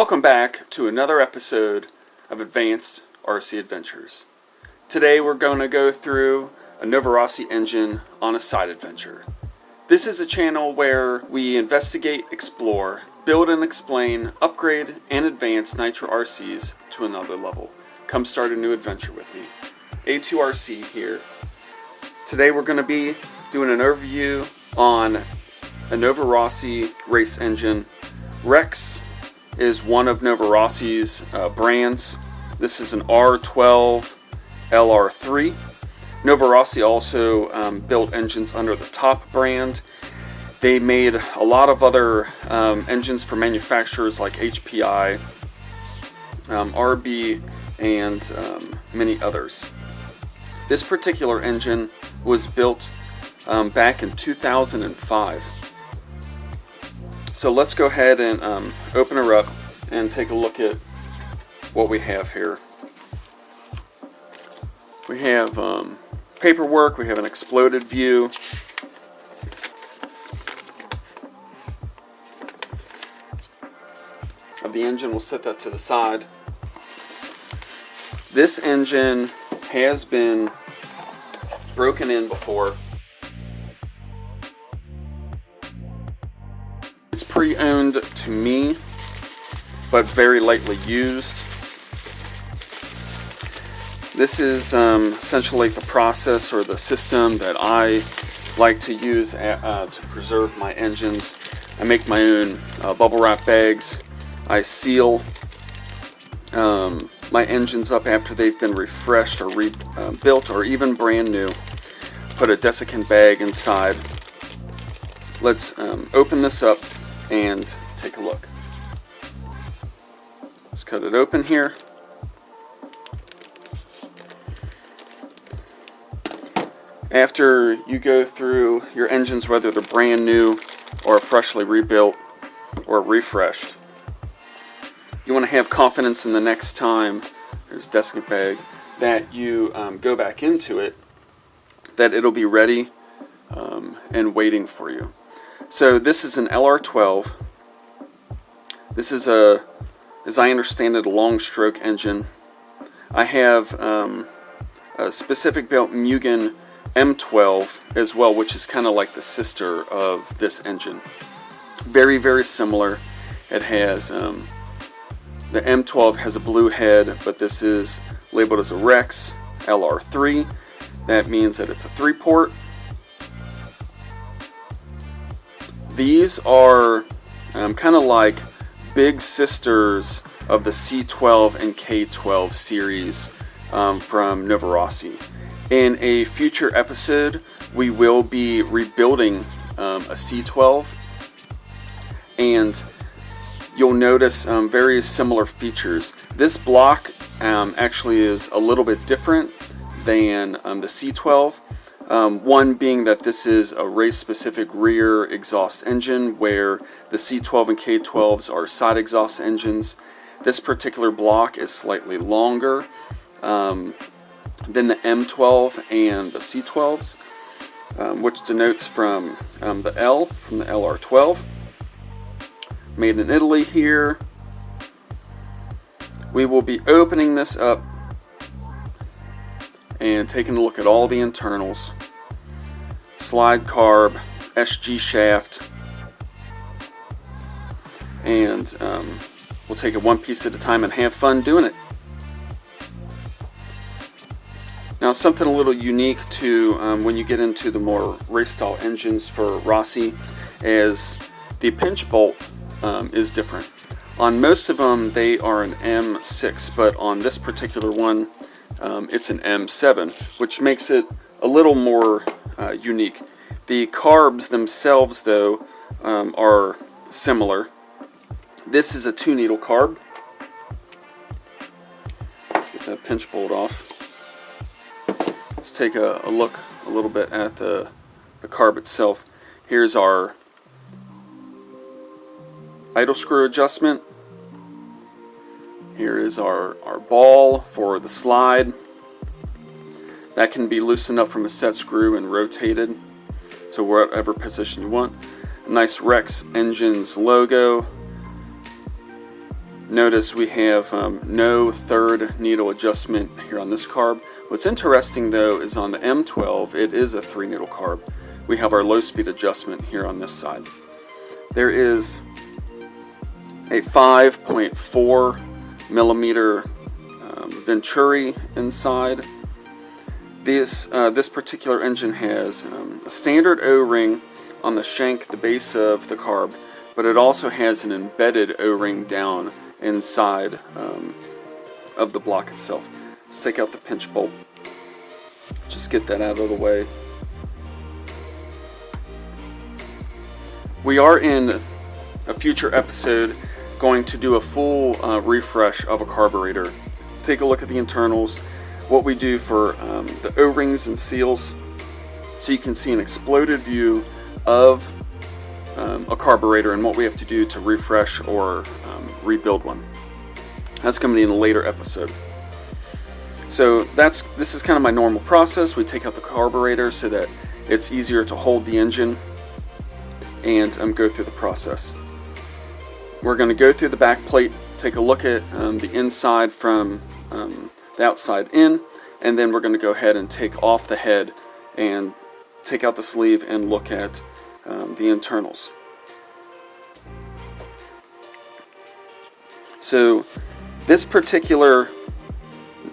Welcome back to another episode of Advanced RC Adventures. Today we're going to go through a Novarossi engine on a side adventure. This is a channel where we investigate, explore, build and explain, upgrade, and advance Nitro RCs to another level. Come start a new adventure with me. A2RC here. Today we're going to be doing an overview on a Novarossi race engine. Rex is one of Novarossi's brands. This is an R12 LR3. Novarossi also built engines under the Top brand. They made a lot of other engines for manufacturers like HPI, RB, and many others. This particular engine was built back in 2005. So let's go ahead and open her up and take a look at what we have here. We have paperwork, we have an exploded view. Of the engine, we'll set that to the side. This engine has been broken in before. It's pre-owned to me, but very lightly used. This is essentially the process or the system that I like to use to preserve my engines. I make my own bubble wrap bags. I seal my engines up after they've been refreshed or rebuilt or even brand new. Put a desiccant bag inside. Let's open this up and take a look. Let's cut it open here. After you go through your engines, whether they're brand new or freshly rebuilt or refreshed, you want to have confidence in the next time, there's a desiccant bag, that you go back into it, that it'll be ready and waiting for you. So this is an LR12. This is as I understand it, a long stroke engine. I have a specific built Mugen M12 as well, which is kind of like the sister of this engine. Very, very similar. It has, the M12 has a blue head, but this is labeled as a Rex LR3. That means that it's a 3-port. These are kind of like big sisters of the C12 and K12 series from Novarossi. In a future episode, we will be rebuilding a C12, and you'll notice very similar features. This block actually is a little bit different than the C12. One being that this is a race-specific rear exhaust engine, where the C12 and K12s are side exhaust engines. This particular block is slightly longer than the M12 and the C12s, which denotes from the L, from the LR12. Made in Italy here. We will be opening this up and taking a look at all the internals. Slide carb, SG shaft, and we'll take it one piece at a time and have fun doing it. Now, something a little unique to when you get into the more race style engines for Rossi is the pinch bolt is different. On most of them they are an M6, but on this particular one it's an M7, which makes it a little more unique. The carbs themselves, though, are similar. This is a 2-needle carb. Let's get that pinch bolt off. Let's take a look a little bit at the carb itself. Here's our idle screw adjustment. Here is our ball for the slide. That can be loosened up from a set screw and rotated to whatever position you want. A nice Rex Engines logo. Notice we have no third needle adjustment here on this carb. What's interesting though is on the M12, it is a 3-needle carb. We have our low speed adjustment here on this side. There is a 5.4 millimeter Venturi inside. This particular engine has a standard O-ring on the shank, the base of the carb, but it also has an embedded O-ring down inside of the block itself. Let's take out the pinch bolt. Just get that out of the way. We are in a future episode going to do a full refresh of a carburetor. Take a look at the internals, what we do for the O-rings and seals, so you can see an exploded view of a carburetor and what we have to do to refresh or rebuild one. That's going to be in a later episode. So this is kind of my normal process. We take out the carburetor so that it's easier to hold the engine and go through the process. We're going to go through the back plate, take a look at the inside from the outside in, and then we're going to go ahead and take off the head and take out the sleeve and look at the internals. So this particular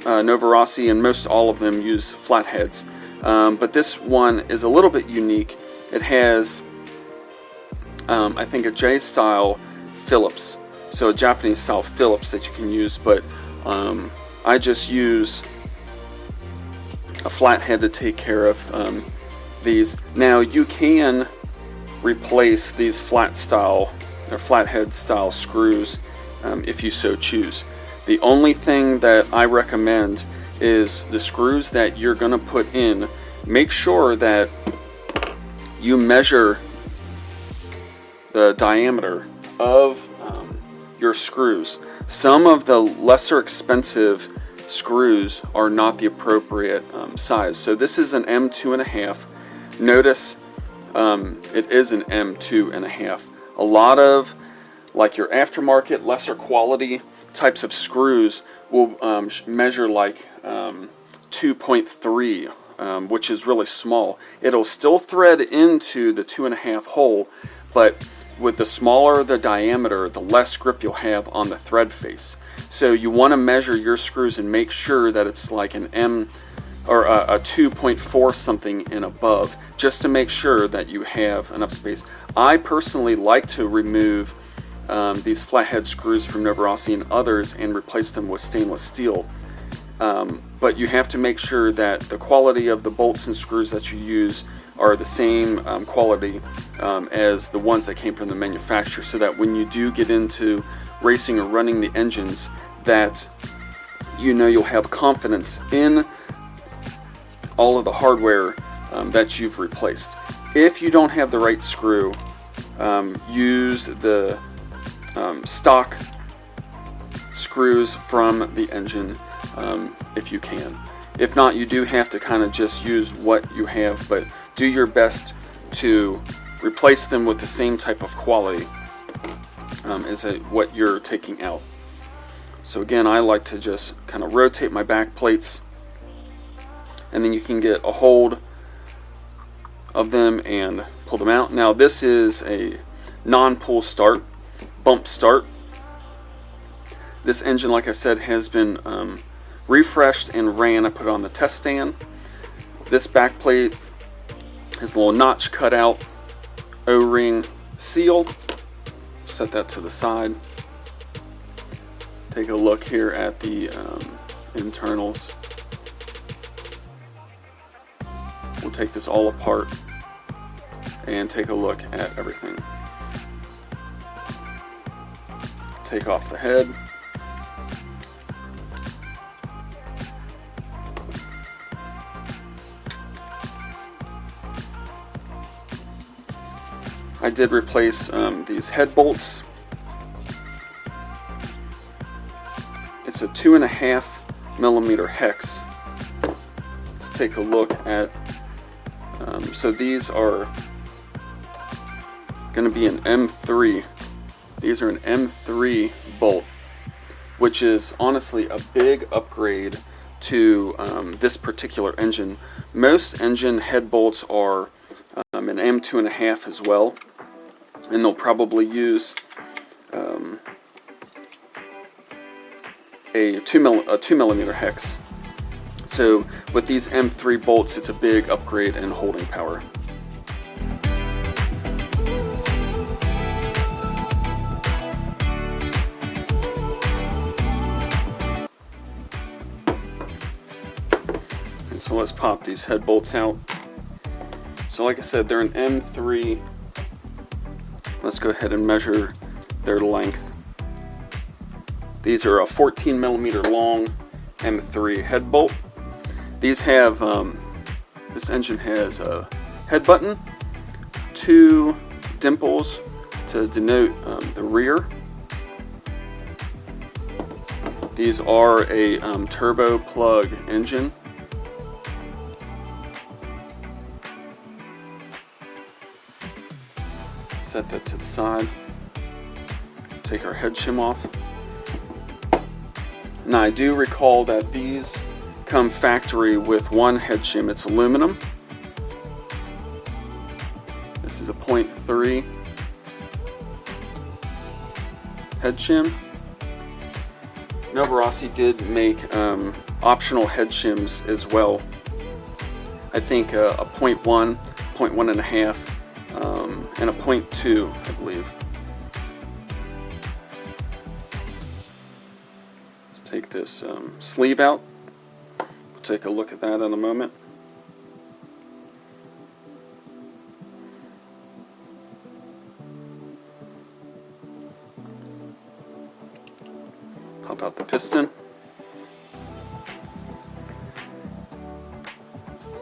Novarossi, and most all of them use flatheads, but this one is a little bit unique. It has I think a J-style Phillips, so a Japanese style Phillips that you can use, but I just use a flathead to take care of these. Now you can replace these flat style or flathead style screws if you so choose. The only thing that I recommend is the screws that you're going to put in, make sure that you measure the diameter of your screws. Some of the lesser expensive screws are not the appropriate size. So this is an M2.5. Notice it is an M2.5. A lot of, like your aftermarket, lesser quality types of screws will measure like 2.3, which is really small. It'll still thread into the 2.5 hole, but with the smaller the diameter, the less grip you'll have on the thread face. So you want to measure your screws and make sure that it's like an M or a 2.4 something and above, just to make sure that you have enough space. I personally like to remove these flathead screws from Novarossi and others and replace them with stainless steel. But you have to make sure that the quality of the bolts and screws that you use are the same quality as the ones that came from the manufacturer, so that when you do get into racing or running the engines, that you know you'll have confidence in all of the hardware that you've replaced. If you don't have the right screw, use the stock screws from the engine if you can. If not, you do have to kind of just use what you have, but do your best to replace them with the same type of quality as what you're taking out. So again, I like to just kind of rotate my back plates, and then you can get a hold of them and pull them out. Now this is a non-pull start, bump start. This engine, like I said, has been refreshed and ran. I put it on the test stand. This back plate has a little notch cut out, O-ring seal. Set that to the side. Take a look here at the internals. We'll take this all apart and take a look at everything. Take off the head. I did replace these head bolts. It's a 2.5 millimeter hex. Let's take a look at. So these are going to be an M3. These are an M3 bolt. which is honestly a big upgrade to this particular engine. Most engine head bolts are an M2.5 as well, and they'll probably use a 2mm hex. So with these M3 bolts, it's a big upgrade in holding power. And so let's pop these head bolts out. So like I said, they're an M3. Let's go ahead and measure their length. These are a 14mm long M3 head bolt. These have, this engine has a head button, 2 dimples to denote the rear. These are a turbo plug engine. Set that to the side. Take our head shim off. Now I do recall that these come factory with one head shim. It's aluminum. This is a 0.3 head shim. Novarossi did make optional head shims as well. I think a 0.1, 0.1.5, and a 0.2, I believe. Let's take this sleeve out. We'll take a look at that in a moment. Pop out the piston.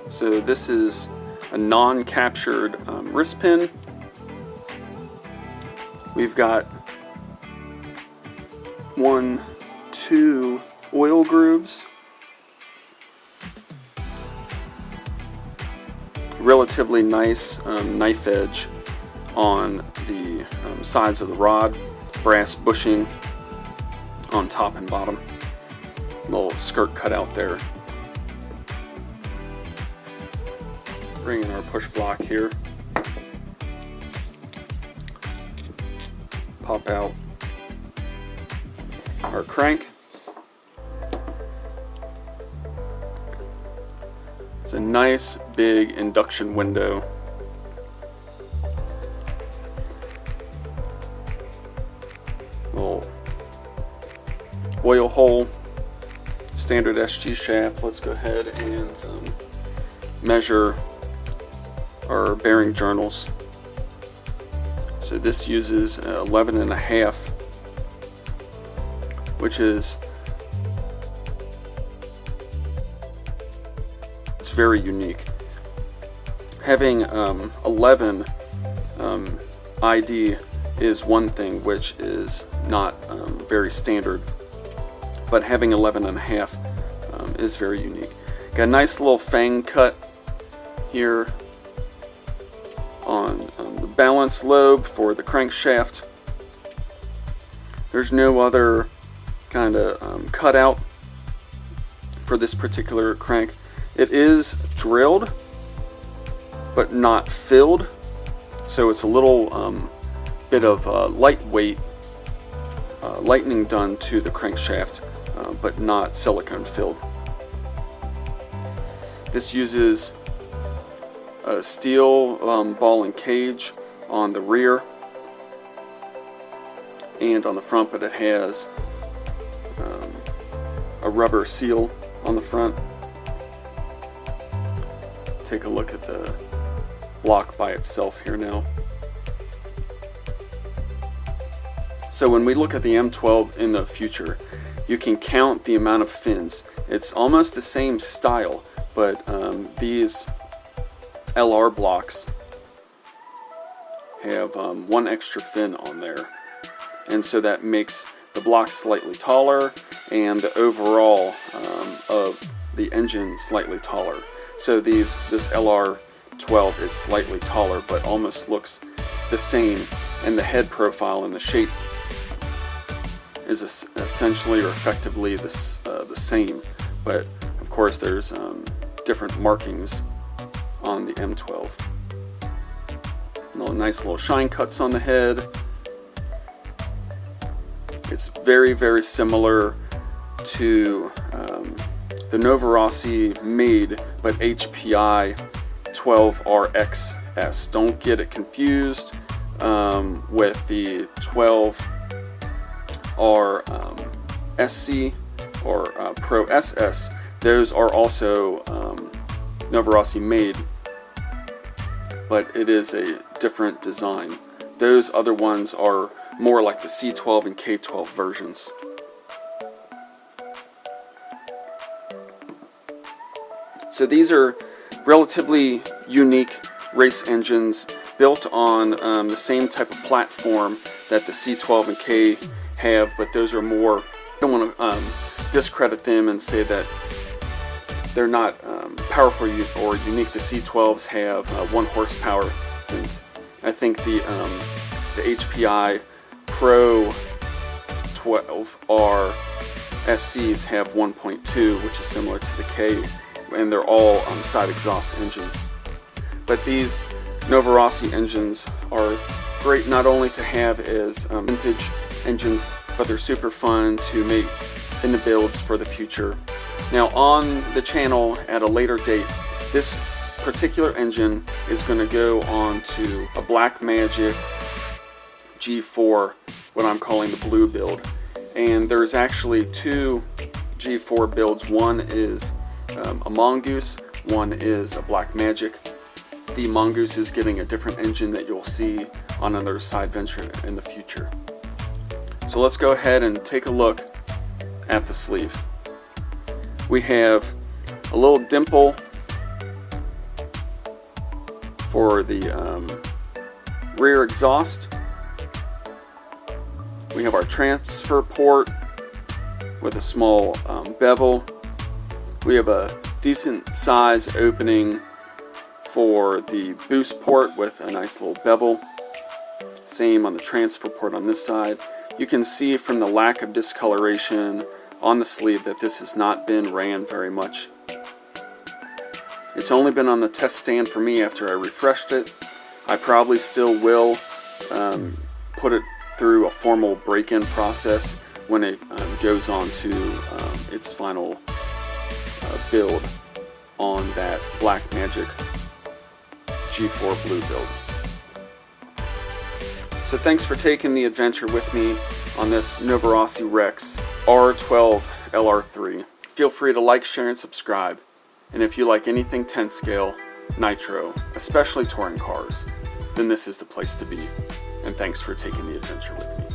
So this is a non-captured wrist pin. We've got 1, 2 oil grooves. Relatively nice knife edge on the sides of the rod. Brass bushing on top and bottom. Little skirt cut out there. Bring in our push block here. Pop out our crank. It's a nice big induction window. Little oil hole, standard SG shaft. Let's go ahead and measure our bearing journals. So this uses 11.5, which is, it's very unique. Having 11 ID is one thing, which is not very standard, but having 11.5 is very unique. Got a nice little fang cut here on the balance lobe for the crankshaft. There's no other kind of cutout for this particular crank. It is drilled but not filled, so it's a little bit of lightweight lightning done to the crankshaft, but not silicone filled. This uses a steel ball and cage on the rear and on the front, but it has a rubber seal on the front. Take a look at the block by itself here now. So when we look at the M12 in the future, you can count the amount of fins. It's almost the same style, but these LR blocks have one extra fin on there, and so that makes the block slightly taller and the overall of the engine slightly taller. So this LR12 is slightly taller, but almost looks the same in the head profile and the shape is essentially or effectively the same, but of course there's different markings on the M12. Nice little shine cuts on the head. It's very, very similar to the Novarossi made but HPI 12RXS. Don't get it confused with the 12RSC or Pro SS. Those are also Novarossi made, but it is a different design. Those other ones are more like the C12 and K12 versions. So these are relatively unique race engines built on the same type of platform that the C12 and K have, but those are more, I don't want to discredit them and say that they're not powerful or unique. The C12s have 1 horsepower, and I think the HPI Pro 12R SCs have 1.2, which is similar to the K, and they're all side exhaust engines. But these Novarossi engines are great not only to have as vintage engines, but they're super fun to make in the builds for the future. Now on the channel at a later date, this particular engine is going to go on to a Blackmagic G4, what I'm calling the blue build. And there's actually 2 G4 builds. One is a Mongoose, one is a Blackmagic. The Mongoose is getting a different engine that you'll see on another side venture in the future. So let's go ahead and take a look at the sleeve. We have a little dimple for the rear exhaust. We have our transfer port with a small bevel. We have a decent size opening for the boost port with a nice little bevel. Same on the transfer port on this side. You can see from the lack of discoloration on the sleeve that this has not been ran very much. It's only been on the test stand for me after I refreshed it. I probably still will put it through a formal break-in process when it goes on to its final build on that Blackmagic G4 blue build. So thanks for taking the adventure with me on this Novarossi Rex R12 LR3. Feel free to like, share, and subscribe. And if you like anything 10 scale, nitro, especially touring cars, then this is the place to be. And thanks for taking the adventure with me.